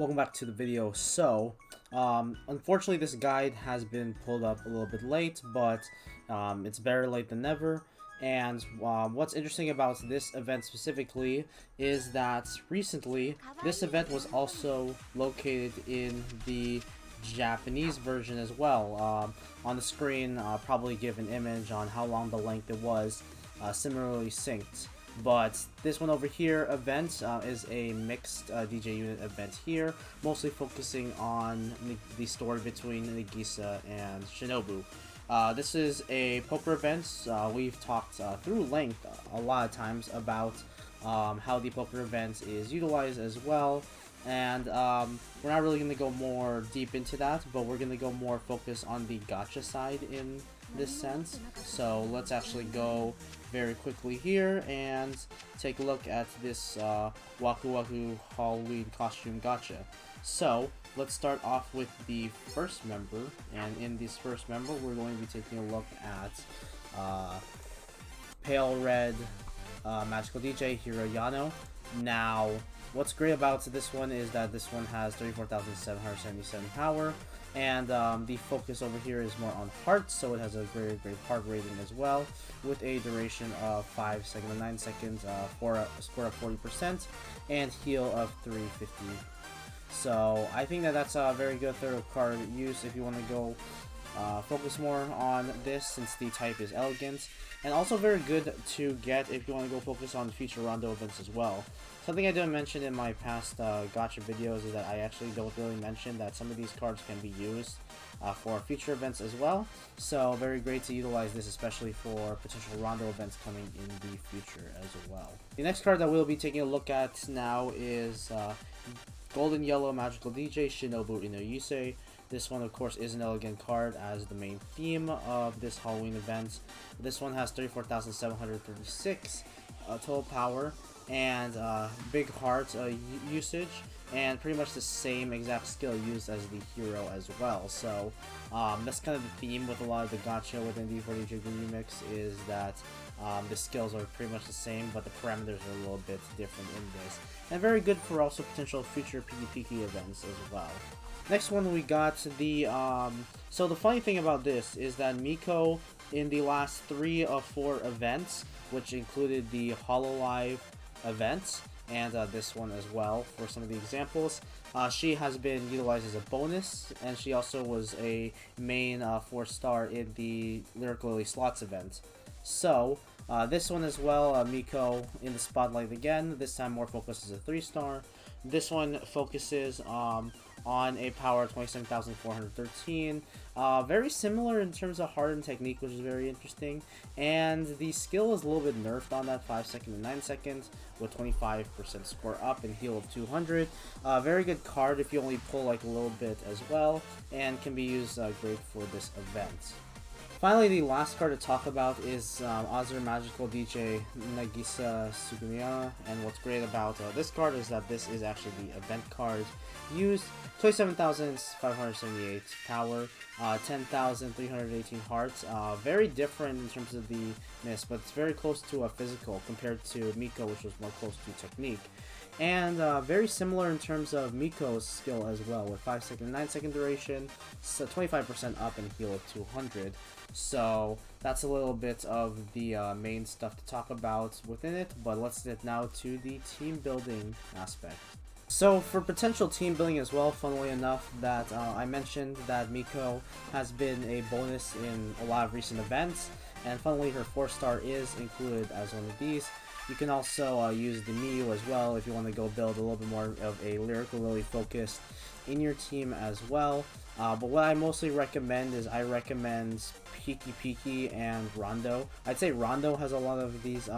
welcome back to the video. Unfortunately this guide has been pulled up a little bit late, but it's better late than never. And what's interesting about this event specifically is that recently this event was also located in the Japanese version as well. On the screen, I'll probably give an image on how long the length it was, similarly synced. But this one over here event is a mixed DJ unit event here, mostly focusing on the story between Nagisa and Shinobu. This is a poker event. We've talked through length a lot of times about how the poker event is utilized as well. And we're not really going to go more deep into that, but we're going to go more focus on the gacha side in this sense. So let's actually go very quickly here and take a look at this Waku Halloween costume gacha. So let's start off with the first member, and in this first member we're going to be taking a look at Pale Red Magical DJ Hiroyano. Now what's great about this one is that this one has 34,777 power, and the focus over here is more on hearts, so it has a very great heart rating as well, with a duration of 5 seconds and 9 seconds, score of 40%, and heal of 350. So I think that that's a very good third card use if you want to go focus more on this, since the type is elegant, and also very good to get if you want to go focus on future Rondo events as well. Something I didn't mention in my past gacha videos is that I actually don't really mention that some of these cards can be used for future events as well. So very great to utilize this, especially for potential Rondo events coming in the future as well. The next card that we'll be taking a look at now is Golden Yellow Magical DJ Shinobu Inoyuse. This one, of course, is an elegant card as the main theme of this Halloween event. This one has 34,736 total power, and big heart usage, and pretty much the same exact skill used as the hero as well. So that's kind of the theme with a lot of the gacha within the 40 remix, is that the skills are pretty much the same, but the parameters are a little bit different in this, and very good for also potential future PvP events as well. Next one we got the so the funny thing about this is that Miko, in the last 3 of 4 events, which included the Hololive events and this one as well for some of the examples, she has been utilized as a bonus, and she also was a main 4-star in the Lyrical Lily Slots event. So this one as well, Miko in the spotlight again, this time more focused as a 3-star. This one focuses on a power of 27,413. Very similar in terms of heart and technique, which is very interesting. And the skill is a little bit nerfed on that 5 seconds and 9 seconds, with 25% score up and heal of 200. Very good card if you only pull like a little bit as well, and can be used great for this event. Finally, the last card to talk about is Azure Magical DJ Nagisa Sugumiya, and what's great about this card is that this is actually the event card used. 27,578 power, 10,318 hearts. Very different in terms of the miss, but it's very close to a physical compared to Miko, which was more close to technique. And very similar in terms of Miko's skill as well, with 5 second, 9 second duration, so 25% up and heal of 200. So that's a little bit of the main stuff to talk about within it, but let's get now to the team building aspect. So for potential team building as well, funnily enough, that I mentioned that Miko has been a bonus in a lot of recent events, and funnily her 4-star is included as one of these. You can also use the Miyu as well if you want to go build a little bit more of a Lyrical Lily focus in your team as well. But what I mostly recommend is I recommend Piki and Rondo. I'd say Rondo has a lot of these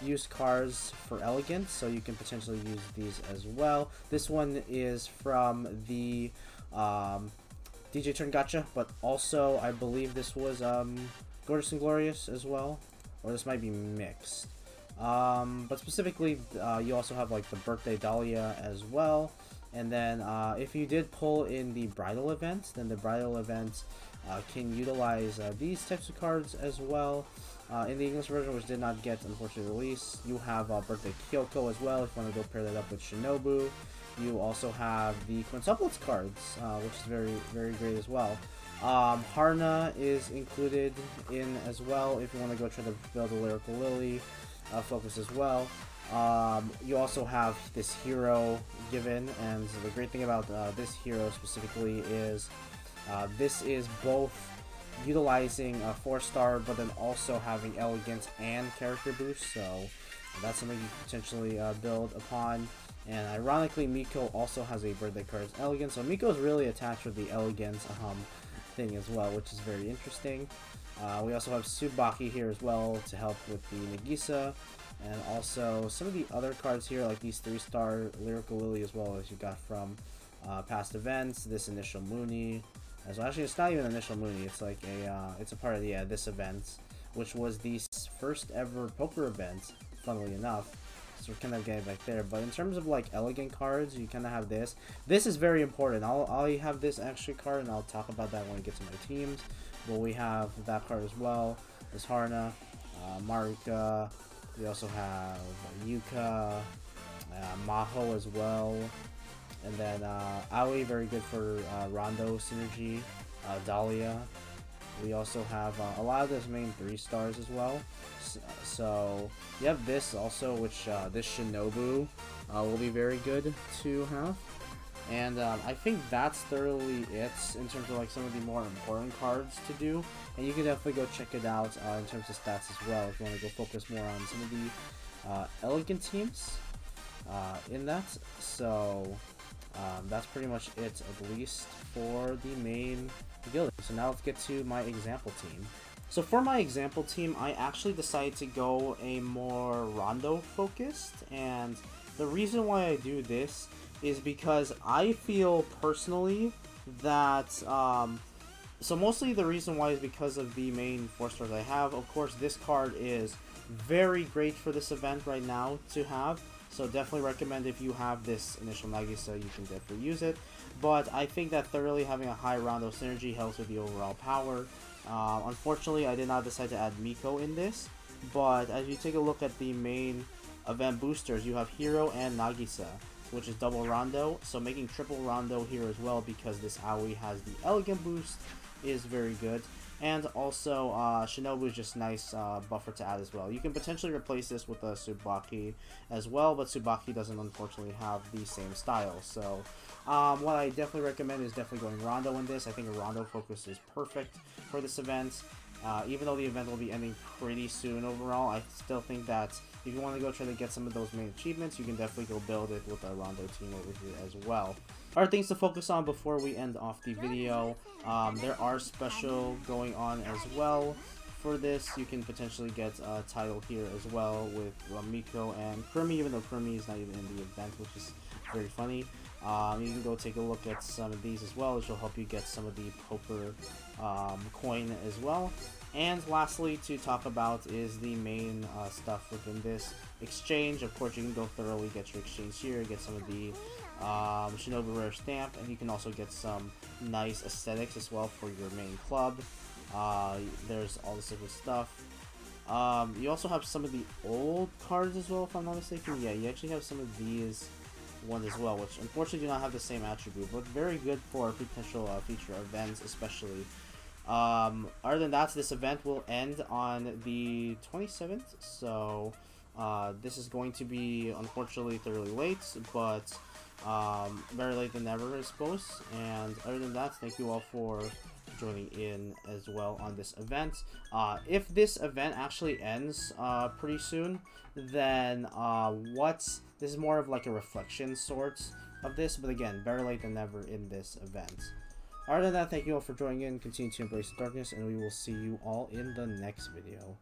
used cards for elegance, so you can potentially use these as well. This one is from the DJ Turn Gacha, but also I believe this was Gorgeous and Glorious as well, or this might be mixed. But specifically, you also have like the Birthday Dahlia as well. And then if you did pull in the bridal event, then the bridal event can utilize these types of cards as well. In the English version, which did not get unfortunately released, you have Birthday Kyoko as well if you want to go pair that up with Shinobu. you also have the quintuplets cards, which is very, very great as well. Harna is included in as well if you want to go try to build a Lyrical Lily focus as well. You also have this hero given, and the great thing about this hero specifically is this is both utilizing a 4-star, but then also having elegance and character boost, so that's something you can potentially build upon. And ironically, Miko also has a birthday card as elegance, so Miko is really attached with the elegance thing as well, which is very interesting. We also have Tsubaki here as well to help with the Nagisa, and also some of the other cards here, like these 3-star Lyrical Lily as well, as you got from past events. This initial Mooney. So actually, it's not even initial Mooney. It's like it's a part of this event, which was the first ever poker event, funnily enough. So we're kind of getting back there. But in terms of like elegant cards, you kind of have this. This is very important. I'll have this extra card, and I'll talk about that when we get to my teams. But we have that card as well. There's Harna, Maruka. We also have Yuka, Maho as well. And then Aoi, very good for Rondo synergy. Dahlia. We also have a lot of those main 3-stars as well. So you have this also, which this Shinobu will be very good to have. And I think that's thoroughly it in terms of like some of the more important cards to do. And you can definitely go check it out in terms of stats as well if you want to go focus more on some of the elegant teams in that. So that's pretty much it, at least for the main guild. So now let's get to my example team. So for my example team, I actually decided to go a more Rondo focused, and the reason why I do this is because I feel personally that so mostly the reason why is because of the main 4-stars I have. Of course, this card is very great for this event right now to have. So definitely recommend if you have this initial Nagisa, you can definitely use it. But I think that thoroughly having a high Rondo synergy helps with the overall power. Unfortunately, I did not decide to add Miko in this. But as you take a look at the main event boosters, you have Hero and Nagisa, which is double Rondo. So making triple Rondo here as well, because this Aoi has the elegant boost, is very good. And also, Shinobu is just nice buffer to add as well. You can potentially replace this with a Tsubaki as well, but Tsubaki doesn't unfortunately have the same style. So, what I definitely recommend is definitely going Rondo in this. I think a Rondo focus is perfect for this event. Even though the event will be ending pretty soon overall, I still think that if you want to go try to get some of those main achievements, you can definitely go build it with a Rondo team over here as well. Alright, things to focus on before we end off the video. There are special going on as well for this. You can potentially get a title here as well with Miko and Kurumi, even though Kurumi is not even in the event, which is very funny. You can go take a look at some of these as well, which will help you get some of the poker coin as well. And lastly, to talk about is the main stuff within this exchange. Of course, you can go thoroughly get your exchange here, get some of the Shinobu Rare Stamp, and you can also get some nice aesthetics as well for your main club. There's all this good stuff. You also have some of the old cards as well, if I'm not mistaken. Yeah, you actually have some of these ones as well, which unfortunately do not have the same attribute, but very good for potential future events, especially. Other than that, this event will end on the 27th, so this is going to be unfortunately thoroughly late, but better late than never, I suppose. And other than that, thank you all for joining in as well on this event. If this event actually ends pretty soon, then this is more of like a reflection sort of this, but again, better late than never in this event. Other than that, thank you all for joining in, continue to embrace the darkness, and we will see you all in the next video.